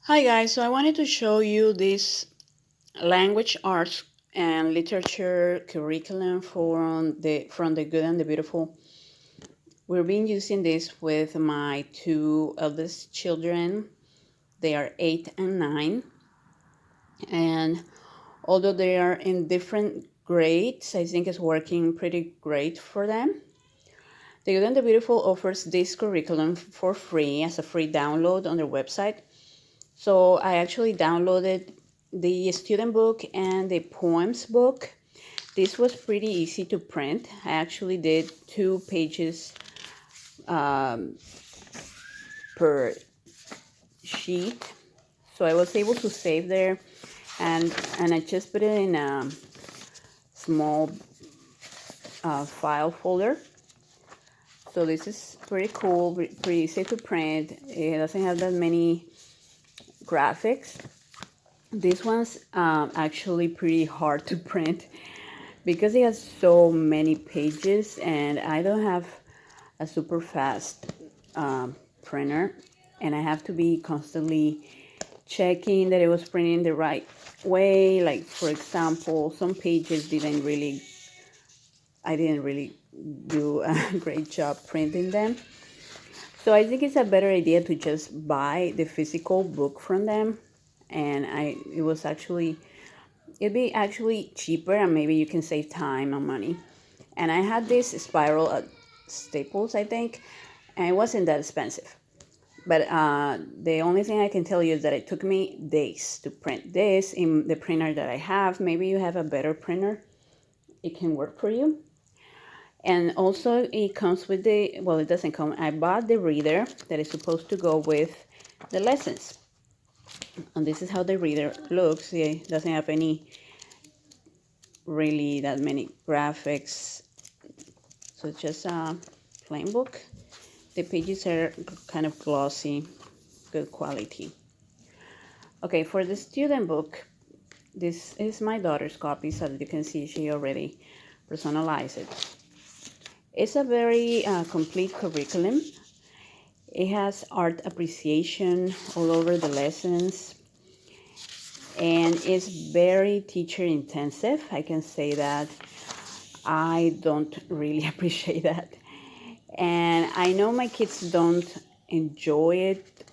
Hi guys, so I wanted to show you this language arts and literature curriculum from the Good and the Beautiful. We've been using this with my two eldest children. They are 8 and 9, and although they are in different grades, I think it's working pretty great for them. The Good and the Beautiful offers this curriculum for free as a free download on their website. So I actually downloaded the student book and the poems book. This was pretty easy to print. I actually did 2 pages per sheet. So I was able to save there, and I just put it in a small file folder. So this is pretty cool, pretty easy to print. It doesn't have that many graphics. This one's actually pretty hard to print because it has so many pages, and I don't have a super fast printer, and I have to be constantly checking that it was printing the right way. Like, for example, some pages I didn't really do a great job printing them. So I think it's a better idea to just buy the physical book from them, and it'd be actually cheaper, and maybe you can save time and money. And I had this spiral at Staples, I think, and it wasn't that expensive. But the only thing I can tell you is that it took me days to print this in the printer that I have. Maybe you have a better printer, it can work for you. And also it comes with well, it doesn't come, I bought the reader that is supposed to go with the lessons. And this is how the reader looks. It doesn't have any really that many graphics, so it's just a plain book. The pages are kind of glossy, good quality. Okay, for the student book, this is my daughter's copy, so that you can see she already personalized it. It's a very complete curriculum. It has art appreciation all over the lessons, and it's very teacher intensive. I can say that. I don't really appreciate that. And I know my kids don't enjoy it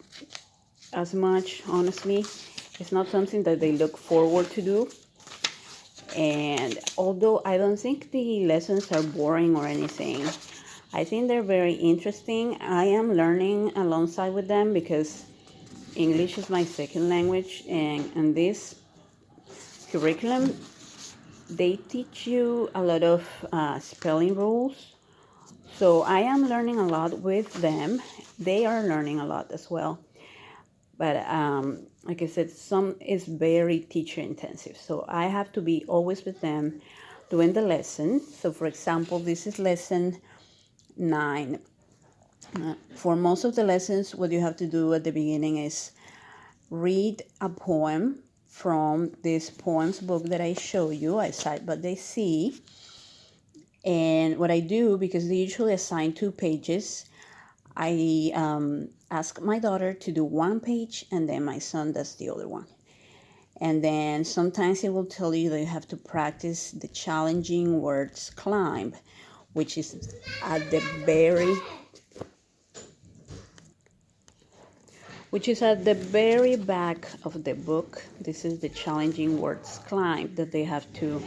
as much, honestly. It's not something that they look forward to do. And although I don't think the lessons are boring or anything, I think they're very interesting. I am learning alongside with them because English is my second language, and this curriculum, they teach you a lot of spelling rules. So I am learning a lot with them. They are learning a lot as well. But like I said, some is very teacher intensive. So I have to be always with them doing the lesson. So for example, this is lesson 9. For most of the lessons, what you have to do at the beginning is read a poem from this poems book that I show you. I cite what they see. And what I do, because they usually assign 2 pages, I ask my daughter to do 1 page, and then my son does the other one. And then sometimes it will tell you that you have to practice the challenging words climb, which is at the very back of the book. This is the challenging words climb that they have to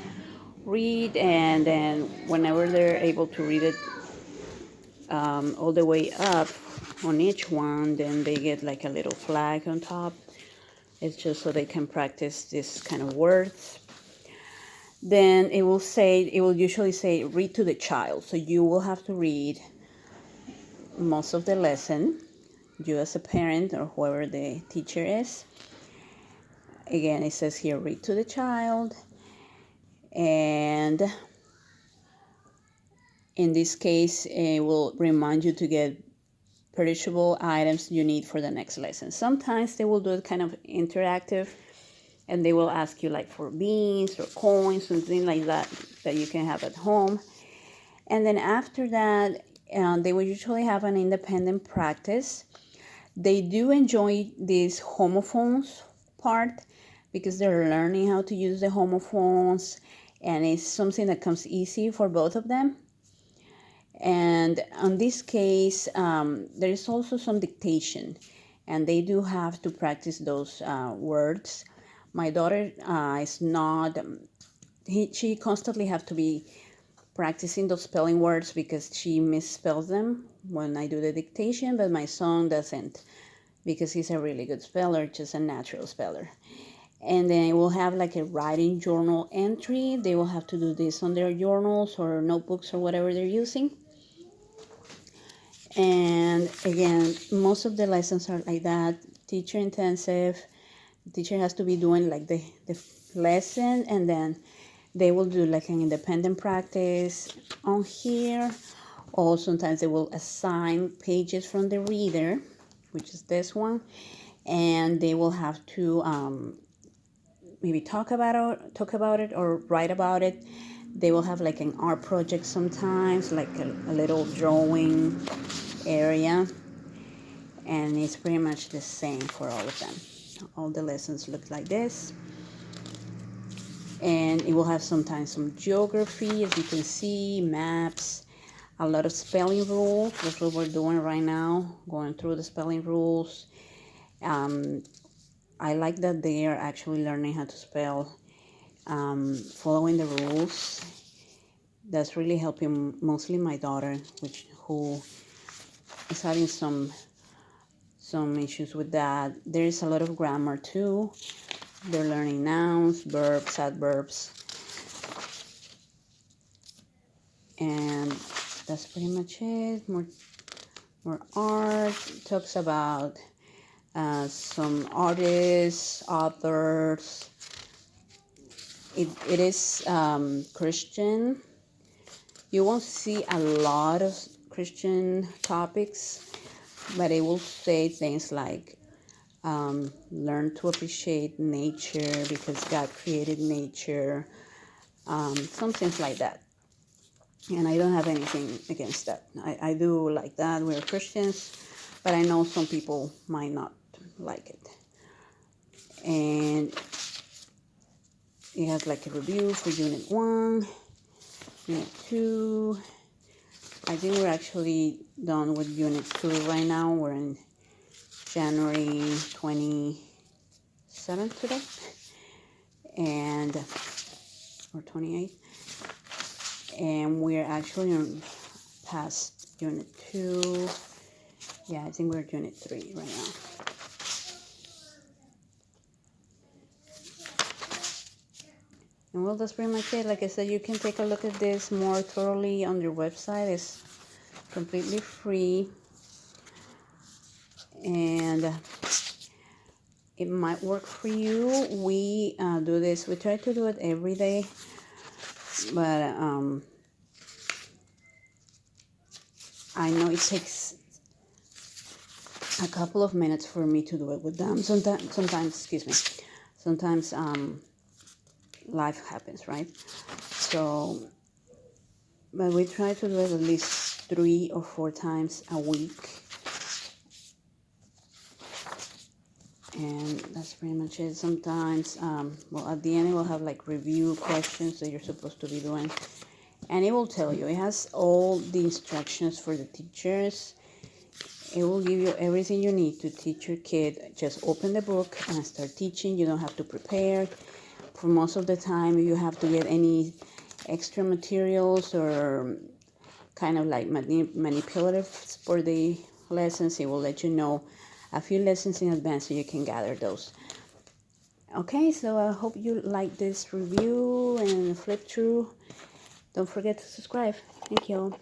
read, and then whenever they're able to read it all the way up on each one, then they get like a little flag on top. It's just so they can practice this kind of words. Then it will usually say read to the child, so you will have to read most of the lesson, you as a parent or whoever the teacher is. Again, it says here read to the child, and in this case it will remind you to get perishable items you need for the next lesson. Sometimes they will do it kind of interactive, and they will ask you like for beans or coins, something like that you can have at home. And then after that, they will usually have an independent practice. They do enjoy this homophones part because they're learning how to use the homophones, and it's something that comes easy for both of them. And on this case, there is also some dictation, and they do have to practice those words. My daughter is not, she constantly have to be practicing those spelling words because she misspells them when I do the dictation, but my son doesn't because he's a really good speller, just a natural speller. And then we'll have like a writing journal entry. They will have to do this on their journals or notebooks or whatever they're using. And again, most of the lessons are like that, teacher intensive. The teacher has to be doing like the lesson, and then they will do like an independent practice on here. Or sometimes they will assign pages from the reader, which is this one, and they will have to maybe talk about it or write about it. They will have like an art project sometimes, like a little drawing area, and it's pretty much the same for all of them. All the lessons look like this, and it will have sometimes some geography, as you can see, maps, a lot of spelling rules. That's what we're doing right now, going through the spelling rules. I like that they are actually learning how to spell, following the rules. That's really helping mostly my daughter, who is having some issues with that. There is a lot of grammar too. They're learning nouns, verbs, adverbs, and that's pretty much it. More art. Talks about some artists, authors. It is Christian. You won't see a lot of Christian topics, but it will say things like learn to appreciate nature because God created nature, some things like that. And I don't have anything against that. I do like that. We're Christians, but I know some people might not like it. And it has like a review for Unit 1, Unit 2. I think we're actually done with Unit 2 right now. We're in January 27th today, and or 28th, and we're actually on past Unit 2. Yeah, I think we're at Unit 3 right now. And well, that's pretty much it. Like I said, you can take a look at this more thoroughly on their website. It's completely free, and it might work for you. We do this. We try to do it every day, but I know it takes a couple of minutes for me to do it with them. Sometimes life happens, right? So, but we try to do it at least 3 or 4 times a week. And that's pretty much it. Sometimes, well, at the end, it will have like review questions that you're supposed to be doing. And it will tell you, it has all the instructions for the teachers. It will give you everything you need to teach your kid. Just open the book and start teaching. You don't have to prepare. For most of the time, if you have to get any extra materials or kind of like manipulative for the lessons, it will let you know a few lessons in advance so you can gather those. Okay, so I hope you like this review and flip through. Don't forget to subscribe. Thank you.